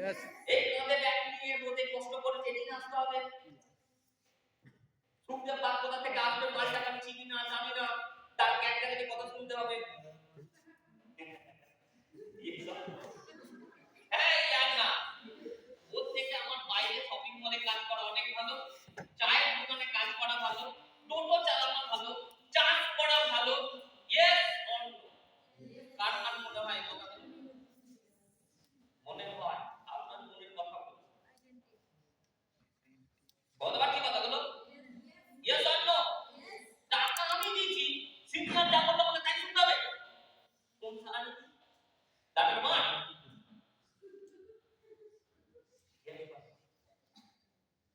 এই কাঁধে ব্যাগ নিয়ে রোদে কষ্ট করে ট্রেনিং আসতে হবে। শুনতে পার কোথা থেকে আসবে, মালটাকে আমি চিনি না, জানি না, তার ক্যারেক্টার থেকে কথা শুনতে হবে। হ্যাঁ, ইয়ার না, ওর থেকে আমার বাইরে শপিং মলে কাজ করা অনেক ভালো, চায়ের দোকানে কাজ করা ভালো, টোটো চালানো ভালো, চাষ করা ভালো। Yes or no? কার কার মনে হয় কথা মনে হয়? আপনার মনের কথা বলুন, বলবার কি কথাগুলো? Yes or no? টাকা আমি দিয়েছি, সিনিয়র যা বললো বলে তাই শুনতে হবে। কোন স্যালারি? দামের মান?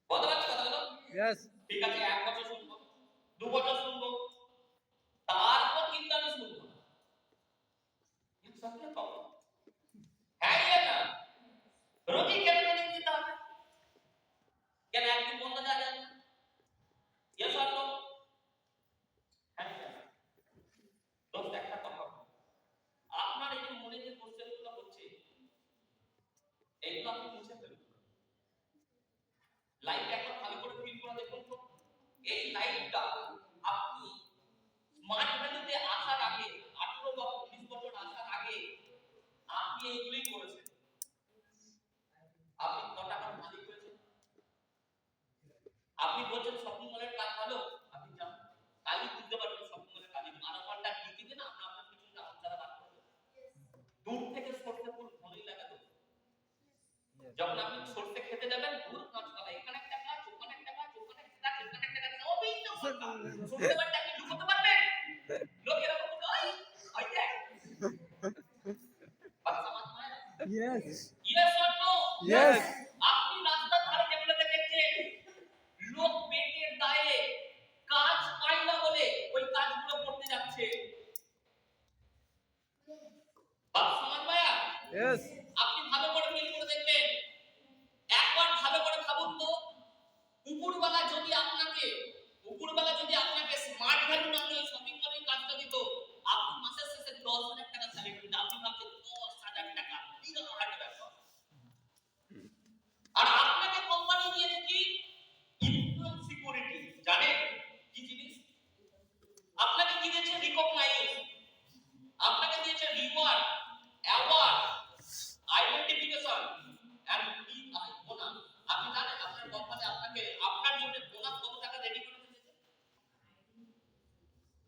বলবার কি কথাগুলো? ঠিক আছে, 1 বছর শুনবো, 2 বছর শুনবো, তারপর কিন্তু আমি শুনবো না। ইউ সত্যি তো? হ্যাঁ না? রোগী কেন ট্রেনিং দিতে হবে? কেন একদিন বন্ধ যাবে না? Yes or no? হ্যাঁ না? দোস্ত একটা কথা, আপনার এই যে মনে যে কোশ্চেনগুলো হচ্ছে, এইগুলো আপনি মুছে ফেলুন। লাইফ একবার ভালো করে ফিল করে দেখুন তো, এই লাইফটা আপনি স্মার্ট ভ্যালুতে আসার আগে, 18 বা 19 বছর আসার আগে আপনি এইগুলোই করেছেন। আপনি কত টাকার মালিক হয়েছেন? আপনি বলছেন শপিং মলের কাজ ভালো, আপনি যান, কালই বুঝতে পারবেন শপিং মলের কাজে 12 ঘন্টা ডিউটি দেন, আপনার পিছনে আচ্ছারা বাদ করবেন। দূর থেকে সরষে ফুল ভালোই লাগে তো। যখন আপনি সরষে খেতে যাবেন, দূর গাছপালা, এখানে একটা গাছ, ওখানে একটা গাছ, ওখানে একটা গাছ, এখানে একটা গাছ, সবই তো ফাঁকা। সরষে বাটটা কি লুকোতে পারবেন? লোক এরকম কয়, ওই দেখ। বাচ্চা মাছ মায়েরা। Yes or no? আপনি রাস্তার ধারে যেগুলোকে দেখছেন, লোক পেটের দায়ে কাজ পায় না বলে ওই কাজগুলো করতে যাচ্ছে। বাপ সমাজ ভাইয়া, আপনি ভালো করে ফিল করে দেখবেন, একবার ভালো করে ভাবুন তো, উপরওয়ালা যদি আপনাকে স্মার্ট ভ্যালু না দিয়ে শপিং মলের কাজটা দিত, আপনি মাসের শেষে 10,000 টাকা স্যালারি পেতেন। আপনি ভাবছেন 10,000 টাকা বিরাট হার্ড ব্যাপার। আর আপনাকে কোম্পানি দিয়েছে কি? Income security. জানেন কি জিনিস? আপনাকে কি দিয়েছে? রিকগনাইজ। আপনাকে দিয়েছে reward, award, identification and PI bonus. আপনি জানেন আপনার কোম্পানি আপনাকে আপনার জন্য বোনাস কত টাকা রেডি করে দিয়েছে?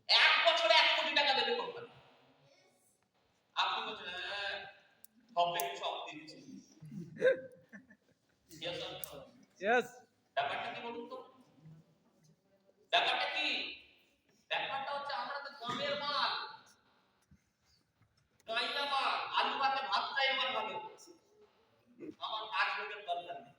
1 বছরে 1 কোটি টাকা দেবে কোম্পানি। আপনি বলছেন হবে সব দিচ্ছি। ব্যাপারটা কি বলুন তো? ব্যাপারটা কি? ব্যাপারটা হচ্ছে আমরা তো গ্রামের মাল, গাইলা মাল, আলু ভাতে ভাত খাই আমার ভালো, আমার কাজ লোকের দরকার নেই।